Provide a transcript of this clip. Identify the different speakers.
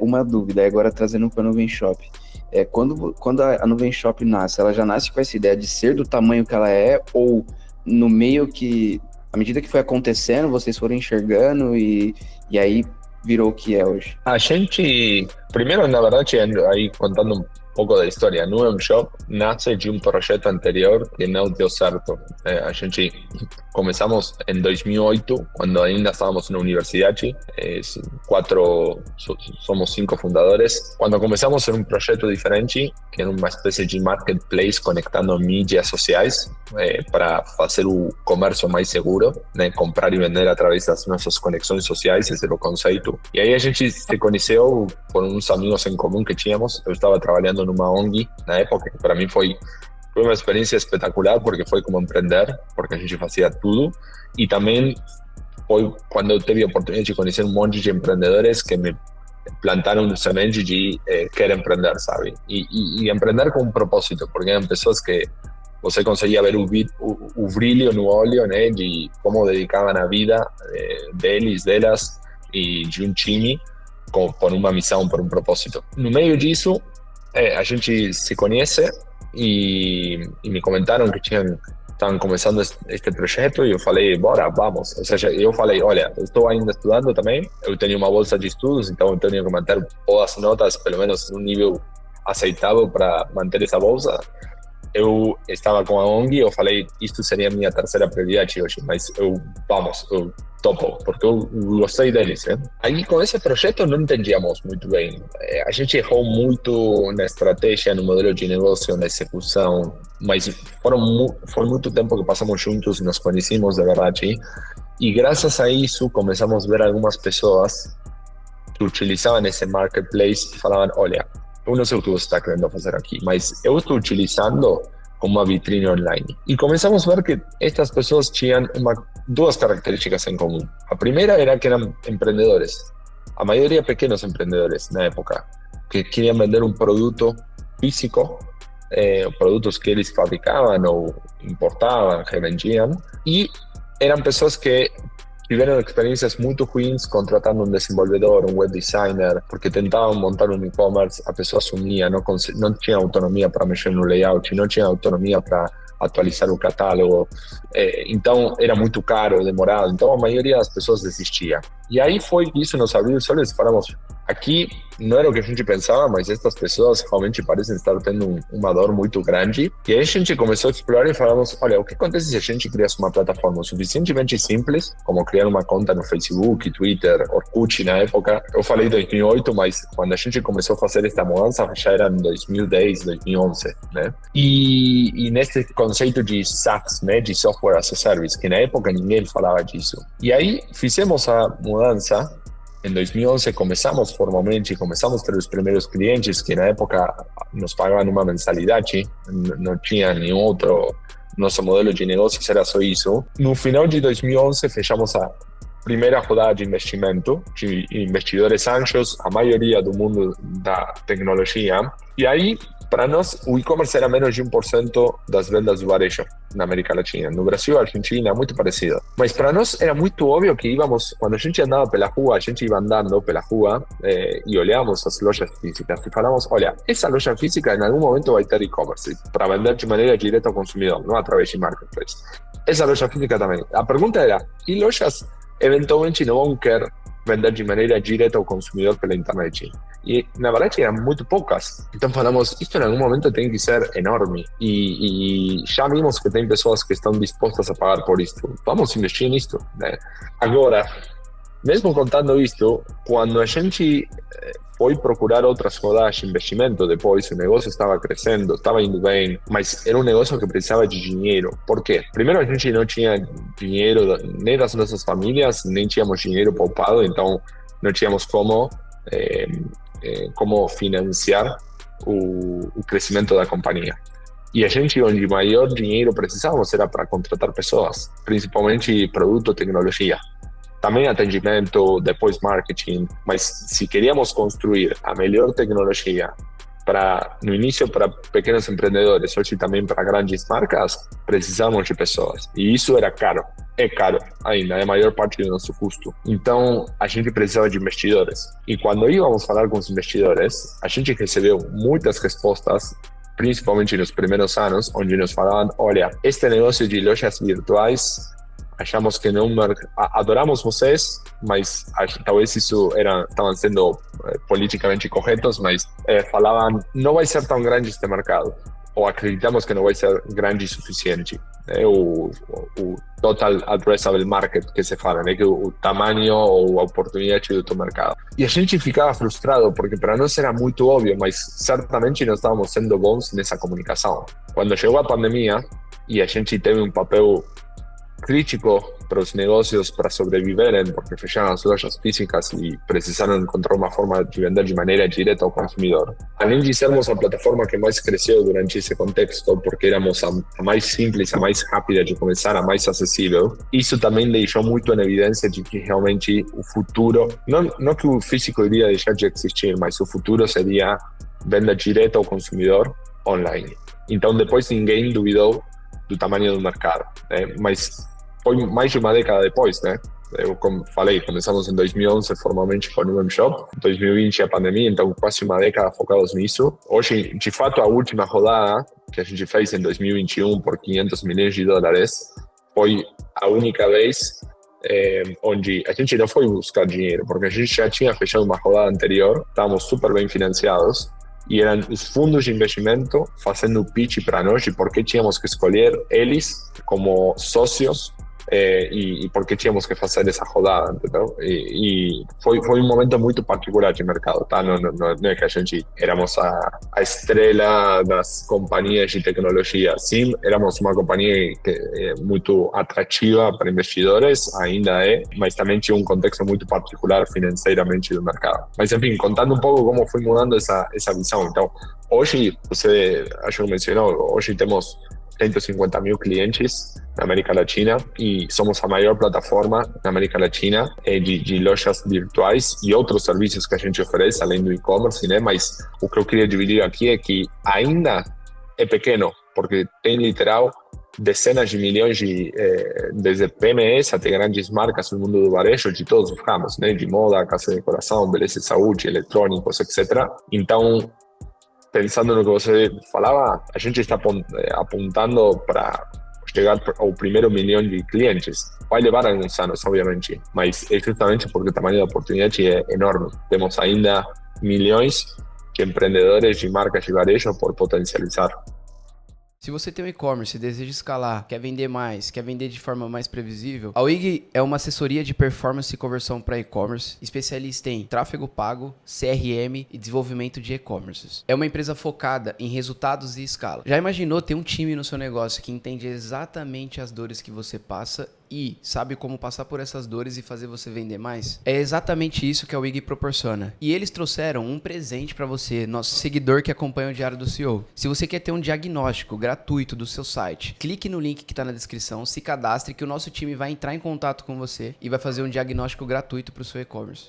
Speaker 1: Uma dúvida, agora trazendo para a Nuvem Shop. Quando a Nuvem Shop nasce, ela já nasce com essa ideia de ser do tamanho que ela é, ou no meio que, à medida que foi acontecendo, vocês foram enxergando e aí virou o que é hoje?
Speaker 2: A gente, primeiro, na verdade, aí contando um pouco da história, a Nuem Shop nasce de um projeto anterior que não deu certo. A gente começamos em 2008, quando ainda estávamos na universidade, somos 5 fundadores. Quando começamos era um projeto diferente, que era uma espécie de marketplace conectando mídias sociais para fazer o comércio mais seguro, né? Comprar e vender através das nossas conexões sociais, esse era o conceito. E aí a gente se conheceu por uns amigos em comum que tínhamos. Eu estava trabalhando numa ONG na época, que para mim foi uma experiência espetacular, porque foi como empreender, porque a gente fazia tudo. E também foi quando eu tive a oportunidade de conhecer um monte de empreendedores que me plantaram um semente de querer empreender, sabe? E empreender com um propósito, porque eram pessoas que você conseguia ver o brilho no olho, né, de como dedicavam a vida deles, delas e de um time por uma missão, por um propósito. No meio disso, a gente se conhece e me comentaram que estavam começando este projeto e eu falei, bora, vamos. Ou seja, eu falei, olha, eu estou ainda estudando também, eu tenho uma bolsa de estudos, então eu tenho que manter boas notas, pelo menos num nível aceitável para manter essa bolsa. Eu estava com a ONG, eu falei, isto seria a minha terceira prioridade hoje, mas eu topo, porque eu gostei deles, né? Aí com esse projeto não entendíamos muito bem. A gente errou muito na estratégia, no modelo de negócio, na execução, mas foi muito tempo que passamos juntos, nos conhecemos de verdade, e graças a isso começamos a ver algumas pessoas que utilizavam esse marketplace e falavam, olha, eu não sei o que você está querendo fazer aqui, mas eu estou utilizando como uma vitrine online. E começamos a ver que estas pessoas tinham duas características em comum. A primeira era que eram empreendedores, a maioria pequenos empreendedores na época, que queriam vender um produto físico, produtos que eles fabricavam ou importavam, revendiam, e eram pessoas que tiveram experiências muito ruins contratando um desenvolvedor, um web designer, porque tentavam montar um e-commerce, a pessoa sumia, não tinha autonomia para mexer no layout, não tinha autonomia para atualizar o catálogo, então era muito caro, demorado, então a maioria das pessoas desistia. E aí foi que isso nos abriu os olhos e falamos, aqui não era o que a gente pensava, mas estas pessoas realmente parecem estar tendo uma dor muito grande. E aí a gente começou a explorar e falamos, olha, o que acontece se a gente criasse uma plataforma suficientemente simples, como criar uma conta no Facebook, Twitter, Orkut na época. Eu falei 2008, mas quando a gente começou a fazer esta mudança, já era em 2010, 2011, né? E nesse conceito de SaaS, né, de Software as a Service, que na época ninguém falava disso. E aí fizemos a mudança. Em 2011 começamos formalmente, começamos a ter os primeiros clientes que na época nos pagavam uma mensalidade, não tinha nenhum outro, nosso modelo de negócios era só isso. No final de 2011 fechamos a primeira rodada de investimento, de investidores anjos, a maioria do mundo da tecnologia, e aí para nós, o e-commerce era menos de 1% das vendas do varejo na América Latina. No Brasil e Argentina, muito parecido. Mas para nós era muito óbvio que íbamos, quando a gente andava pela rua, a gente ia andando pela rua e olhávamos as lojas físicas e falávamos, olha, essa loja física em algum momento vai ter e-commerce para vender de maneira direta ao consumidor, não através de marketplace. Essa loja física também. A pergunta era, que lojas eventualmente não vão querer vender de maneira direta ao consumidor pela internet? E na verdade eram muito poucas. Então falamos, isto em algum momento tem que ser enorme e já vimos que tem pessoas que estão dispostas a pagar por isto. Vamos investir nisto, né? Agora, mesmo contando isto, quando a gente foi procurar outras rodadas de investimento depois, o negócio estava crescendo, estava indo bem, mas era um negócio que precisava de dinheiro. Por quê? Primeiro, a gente não tinha dinheiro nem das nossas famílias, nem tínhamos dinheiro poupado, então não tínhamos como financiar o crescimento da companhia. E a gente, onde maior dinheiro precisávamos era para contratar pessoas, principalmente produto, tecnologia. Também atendimento, depois marketing, mas se queríamos construir a melhor tecnologia no início para pequenos empreendedores, hoje também para grandes marcas, precisamos de pessoas. E isso era caro. É caro ainda, é a maior parte do nosso custo. Então, a gente precisava de investidores. E quando íamos falar com os investidores, a gente recebeu muitas respostas, principalmente nos primeiros anos, onde nos falavam, olha, este negócio de lojas virtuais, achamos que não... Adoramos vocês, mas talvez isso estavam sendo politicamente corretos, mas falavam, não vai ser tão grande este mercado, ou acreditamos que não vai ser grande o suficiente. O total addressable market que se fala, que o tamanho ou a oportunidade do teu mercado. E a gente ficava frustrado, porque para nós era muito óbvio, mas certamente não estávamos sendo bons nessa comunicação. Quando chegou a pandemia e a gente teve um papel crítico para os negócios para sobreviverem, porque fecharam as lojas físicas e precisaram encontrar uma forma de vender de maneira direta ao consumidor. Além de sermos a plataforma que mais cresceu durante esse contexto, porque éramos a mais simples, a mais rápida de começar, a mais acessível, isso também deixou muito em evidência de que realmente o futuro, não que o físico iria deixar de existir, mas o futuro seria venda direta ao consumidor online. Então depois ninguém duvidou do tamanho do mercado, né? Mas foi mais de uma década depois, né? Eu, como falei, começamos em 2011 formalmente com o Numen Shop, 2020 a pandemia, então quase uma década focados nisso. Hoje, de fato, a última rodada que a gente fez em 2021 por 500 milhões de dólares foi a única vez onde a gente não foi buscar dinheiro, porque a gente já tinha fechado uma rodada anterior, estávamos super bem financiados, e eram os fundos de investimento fazendo o pitch para nós de por que tínhamos que escolher eles como sócios e por que tínhamos que fazer essa rodada, entendeu? E foi um momento muito particular de mercado, tá? Não é que a gente éramos a estrela das companhias de tecnologia. Sim, éramos uma companhia que é muito atrativa para investidores, ainda é, mas também tinha um contexto muito particular financeiramente do mercado. Mas, enfim, contando um pouco como foi mudando essa visão. Então, hoje, você acho que mencionou, hoje temos 150 mil clientes na América Latina e somos a maior plataforma na América Latina de lojas virtuais e outros serviços que a gente oferece, além do e-commerce, né? Mas o que eu queria dividir aqui é que ainda é pequeno, porque tem literal dezenas de milhões desde PMEs até grandes marcas no mundo do varejo, de todos os ramos, né? De moda, casa de decoração, beleza e saúde, eletrônicos, etc. Então, pensando no que você falava, a gente está apontando para chegar ao primeiro milhão de clientes. Vai levar alguns anos, obviamente, mas é justamente porque o tamanho da oportunidade é enorme. Temos ainda milhões de empreendedores de marcas de varejo por potencializar.
Speaker 3: Se você tem um e-commerce e deseja escalar, quer vender mais, quer vender de forma mais previsível, a Wig é uma assessoria de performance e conversão para e-commerce, especialista em tráfego pago, CRM e desenvolvimento de e-commerces. É uma empresa focada em resultados e escala. Já imaginou ter um time no seu negócio que entende exatamente as dores que você passa e sabe como passar por essas dores e fazer você vender mais? É exatamente isso que a Wig proporciona. E eles trouxeram um presente para você, nosso seguidor que acompanha o Diário do CEO. Se você quer ter um diagnóstico gratuito do seu site, clique no link que está na descrição, se cadastre que o nosso time vai entrar em contato com você e vai fazer um diagnóstico gratuito para o seu e-commerce.